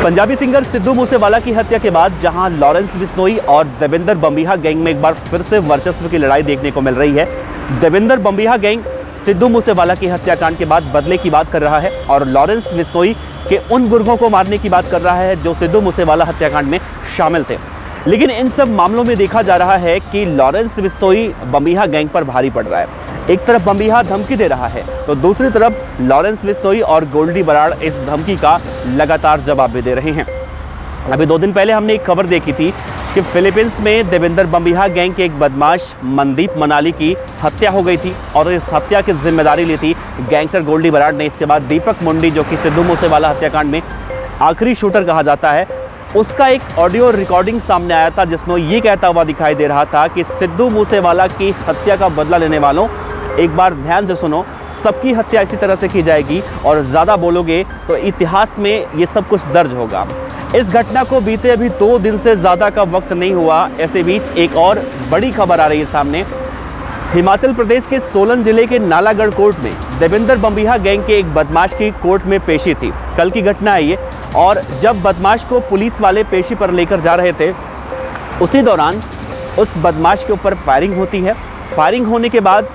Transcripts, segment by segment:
Punjabi singer Sidhu Moosewala की हत्या के बाद जहां लॉरेंस बिश्नोई और देवेंद्र बम्बिहा गैंग में एक बार फिर से वर्चस्व की लड़ाई देखने को मिल रही है। देवेंद्र बम्बिहा गैंग सिद्धू मूसेवाला की हत्याकांड के बाद बदले की बात कर रहा है और लॉरेंस बिश्नोई के उन गुर्गों को मारने की बात कर रहा है जो सिद्धू मूसेवाला हत्याकांड में शामिल थे। लेकिन इन सब मामलों में देखा जा रहा है कि लॉरेंस बिश्नोई बम्बिहा गैंग पर भारी पड़ रहा है। एक तरफ बम्बिहा धमकी दे रहा है तो दूसरी तरफ लॉरेंस बिश्नोई और गोल्डी बराड़ इस धमकी का लगातार जवाब भी दे रहे हैं। अभी 2 दिन पहले हमने एक खबर देखी थी कि फिलीपींस में देवेंद्र बम्बिहा गैंग के एक बदमाश मनदीप मनाली की हत्या हो गई थी और इस हत्या की जिम्मेदारी ली थी गैंगस्टर गोल्डी बराड़ ने। इसके बाद दीपक मुंडी, जो कि सिद्धू मूसेवाला हत्याकांड में आखिरी शूटर कहा जाता है, उसका एक ऑडियो रिकॉर्डिंग सामने आया था जिसमें ये कहता हुआ दिखाई दे रहा था कि सिद्धू मूसेवाला की हत्या का बदला लेने वालों, एक बार ध्यान से सुनो, सबकी हत्या इसी तरह से की जाएगी और ज़्यादा बोलोगे तो इतिहास में ये सब कुछ दर्ज होगा। इस घटना को बीते अभी 2 दिन से ज़्यादा का वक्त नहीं हुआ। ऐसे बीच एक और बड़ी खबर आ रही है सामने। हिमाचल प्रदेश के सोलन जिले के नालागढ़ कोर्ट में देवेंद्र बम्बिहा गैंग के एक बदमाश की कोर्ट में पेशी थी। कल की घटना है ये। और जब बदमाश को पुलिस वाले पेशी पर लेकर जा रहे थे, उसी दौरान उस बदमाश के ऊपर फायरिंग होती है। फायरिंग होने के बाद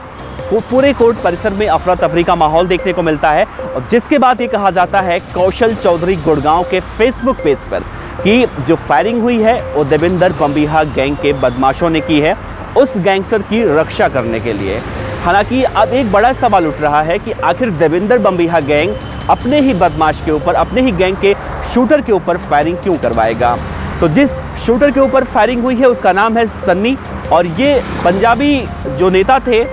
वो पूरे कोर्ट परिसर में अफरा तफरी का माहौल देखने को मिलता है और जिसके बाद ये कहा जाता है कौशल चौधरी गुड़गांव के फेसबुक पेज पर कि जो फायरिंग हुई है वो देवेंद्र बम्बिहा गैंग के बदमाशों ने की है, उस गैंगस्टर की रक्षा करने के लिए। हालांकि अब एक बड़ा सवाल उठ रहा है कि आखिर देवेंद्र बम्बिहा गैंग अपने ही बदमाश के ऊपर, अपने ही गैंग के शूटर के ऊपर फायरिंग क्यों करवाएगा। तो जिस शूटर के ऊपर फायरिंग हुई है उसका नाम है सन्नी और ये पंजाबी जो नेता थे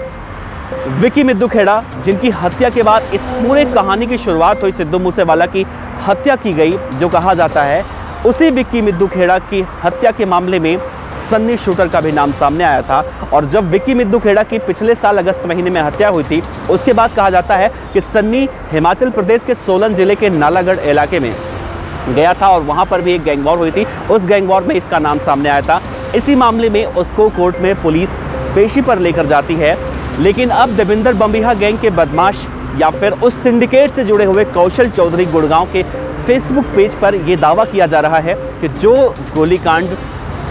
विकी मिद्दू खेड़ा, जिनकी हत्या के बाद इस पूरे कहानी की शुरुआत हुई। सिद्धू मूसेवाला की हत्या की गई जो कहा जाता है, उसी विकी मिद्दू खेड़ा की हत्या के मामले में सन्नी शूटर का भी नाम सामने आया था। और जब विकी मिद्दू खेड़ा की पिछले साल अगस्त महीने में हत्या हुई थी, उसके बाद कहा जाता है कि सन्नी हिमाचल प्रदेश के सोलन जिले के नालागढ़ इलाके में गया था और वहाँ पर भी एक गैंग वॉर हुई थी। उस गैंग वॉर में इसका नाम सामने आया था। इसी मामले में उसको कोर्ट में पुलिस पेशी पर लेकर जाती है। लेकिन अब देवेंद्र बम्बिहा गैंग के बदमाश या फिर उस सिंडिकेट से जुड़े हुए कौशल चौधरी गुड़गांव के फेसबुक पेज पर यह दावा किया जा रहा है कि जो गोलीकांड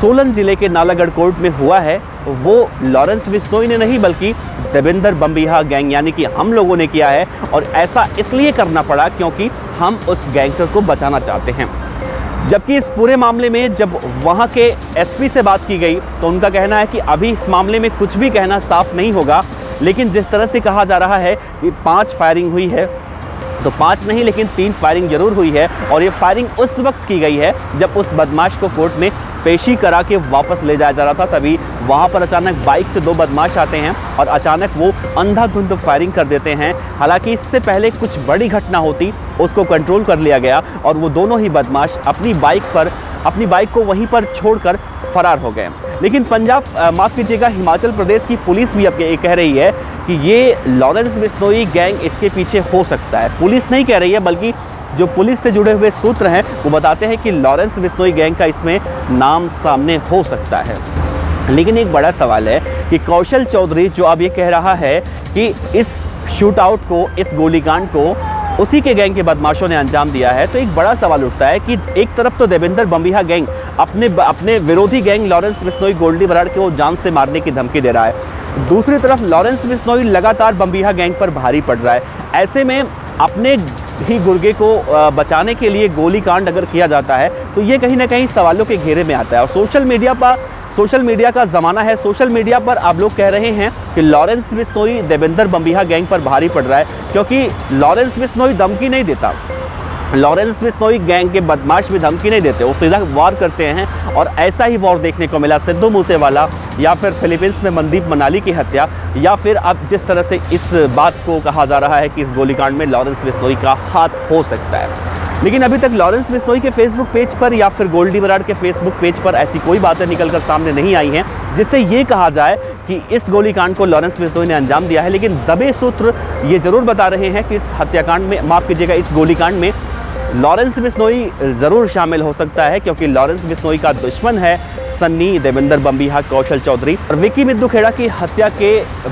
सोलन जिले के नालागढ़ कोर्ट में हुआ है वो लॉरेंस बिश्नोई ने नहीं बल्कि देवेंद्र बम्बिहा गैंग यानी कि हम लोगों ने किया है। और ऐसा इसलिए करना पड़ा क्योंकि हम उस गैंगस्टर को बचाना चाहते हैं। जबकि इस पूरे मामले में जब वहाँ के एसपी से बात की गई तो उनका कहना है कि अभी इस मामले में कुछ भी कहना साफ नहीं होगा। लेकिन जिस तरह से कहा जा रहा है कि 5 फायरिंग हुई है, तो 5 नहीं लेकिन 3 फायरिंग जरूर हुई है। और ये फायरिंग उस वक्त की गई है जब उस बदमाश को कोर्ट में पेशी करा के वापस ले जाया जा रहा था। तभी वहाँ पर अचानक बाइक से 2 बदमाश आते हैं और अचानक वो अंधाधुंध फायरिंग कर देते हैं। हालांकि इससे पहले कुछ बड़ी घटना होती, उसको कंट्रोल कर लिया गया और वो दोनों ही बदमाश अपनी बाइक को वहीं पर छोड़कर फरार हो गए। लेकिन माफ़ कीजिएगा, हिमाचल प्रदेश की पुलिस भी अब ये कह रही है कि ये लॉरेंस बिश्नोई गैंग इसके पीछे हो सकता है। पुलिस नहीं कह रही है बल्कि जो पुलिस से जुड़े हुए सूत्र हैं वो बताते हैं कि लॉरेंस बिश्नोई गैंग का इसमें नाम सामने हो सकता है। लेकिन एक बड़ा सवाल है कि कौशल चौधरी जो अब ये कह रहा है कि इस शूट आउट को, इस गोलीकांड को उसी के गैंग के बदमाशों ने अंजाम दिया है। तो एक बड़ा सवाल उठता है कि एक तरफ तो देवेंद्र बम्बिहा गैंग अपने विरोधी गैंग लॉरेंस बिश्नोई गोल्डी बराड़ को जान से मारने की धमकी दे रहा है, दूसरी तरफ लॉरेंस बिश्नोई लगातार बम्बिहा गैंग पर भारी पड़ रहा है। ऐसे में अपने ही गुर्गे को बचाने के लिए गोलीकांड अगर किया जाता है तो ये कहीं ना कहीं सवालों के घेरे में आता है। और सोशल मीडिया का ज़माना है। सोशल मीडिया पर आप लोग कह रहे हैं कि लॉरेंस बिश्नोई देवेंद्र बम्बिहा गैंग पर भारी पड़ रहा है क्योंकि लॉरेंस बिश्नोई धमकी नहीं देता। लॉरेंस बिश्नोई गैंग के बदमाश भी धमकी नहीं देते, वो सीधा वार करते हैं। और ऐसा ही वार देखने को मिला सिद्धू मूसेवाला या फिर फिलीपींस में मनदीप मनाली की हत्या, या फिर अब जिस तरह से इस बात को कहा जा रहा है कि इस गोलीकांड में लॉरेंस बिश्नोई का हाथ हो सकता है। लेकिन अभी तक लॉरेंस बिश्नोई के फेसबुक पेज पर या फिर गोल्डी बराड़ के फेसबुक पेज पर ऐसी कोई बातें निकलकर सामने नहीं आई हैं जिससे ये कहा जाए कि इस गोलीकांड को लॉरेंस बिश्नोई ने अंजाम दिया है। लेकिन दबे सूत्र ये ज़रूर बता रहे हैं कि इस हत्याकांड में, माफ़ कीजिएगा, इस गोलीकांड में लॉरेंस बिश्नोई ज़रूर शामिल हो सकता है क्योंकि लॉरेंस बिश्नोई का दुश्मन है सन्नी, देवेंद्र बम्बीहा, कौशल चौधरी और विक्की मिद्दू खेड़ा की हत्या के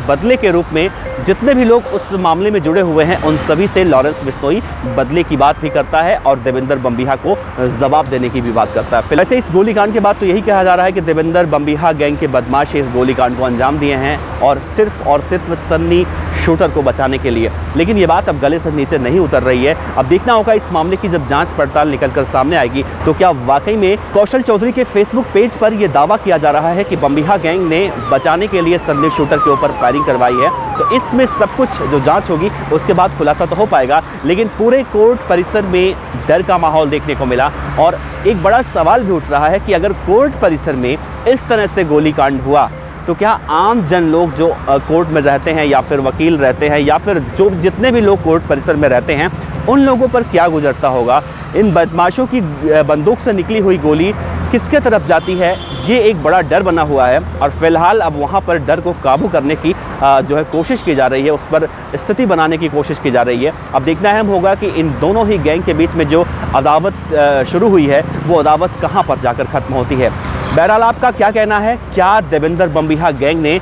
बदले के रूप में जितने भी लोग उस मामले में जुड़े हुए हैं उन सभी से लॉरेंस बिश्नोई बदले की बात भी करता है और देवेंद्र बम्बीहा को जवाब देने की भी बात करता है। वैसे इस गोलीकांड के बाद तो यही कहा जा रहा है कि देवेंद्र बम्बीहा गैंग के बदमाश इस गोलीकांड को अंजाम दिए हैं और सिर्फ सन्नी शूटर को बचाने के लिए। लेकिन ये बात अब गले से नीचे नहीं उतर रही है। अब देखना होगा इस मामले की जब जांच पड़ताल निकलकर सामने आएगी तो क्या वाकई में कौशल चौधरी के फेसबुक पेज पर यह दावा किया जा रहा है कि बम्बीहा गैंग ने बचाने के लिए सन्नी शूटर के ऊपर फायरिंग करवाई है। तो इसमें सब कुछ जो जांच होगी उसके बाद खुलासा तो हो पाएगा। लेकिन पूरे कोर्ट परिसर में डर का माहौल देखने को मिला और एक बड़ा सवाल भी उठ रहा है कि अगर कोर्ट परिसर में इस तरह से गोलीकांड हुआ तो क्या आम जन लोग जो कोर्ट में रहते हैं या फिर वकील रहते हैं या फिर जो जितने भी लोग कोर्ट परिसर में रहते हैं उन लोगों पर क्या गुजरता होगा। इन बदमाशों की बंदूक से निकली हुई गोली किसके तरफ जाती है, ये एक बड़ा डर बना हुआ है और फिलहाल अब वहाँ पर डर को काबू करने की जो है कोशिश की जा रही है, उस पर स्थिति बनाने की कोशिश की जा रही है। अब देखना अहम होगा कि इन दोनों ही गैंग के बीच में जो अदावत शुरू हुई है वो अदावत कहाँ पर जाकर ख़त्म होती है। बहरहाल आपका क्या कहना है, क्या देवेंद्र बम्बीहा गैंग ने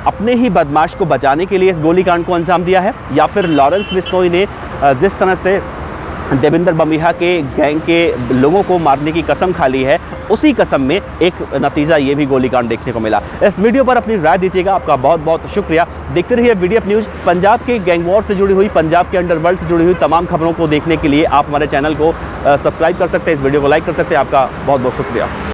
अपने ही बदमाश को बचाने के लिए इस गोलीकांड को अंजाम दिया है या फिर लॉरेंस बिश्नोई ने जिस तरह से देवेंद्र बम्बीहा के गैंग के लोगों को मारने की कसम खा ली है उसी कसम में एक नतीजा ये भी गोलीकांड देखने को मिला। इस वीडियो पर अपनी राय दीजिएगा। आपका बहुत बहुत शुक्रिया। देखते रहिए VDF न्यूज़। पंजाब के गैंग वॉर से जुड़ी हुई, पंजाब के अंडरवर्ल्ड से जुड़ी हुई तमाम खबरों को देखने के लिए आप हमारे चैनल को सब्सक्राइब कर सकते हैं, इस वीडियो को लाइक कर सकते हैं। आपका बहुत बहुत शुक्रिया।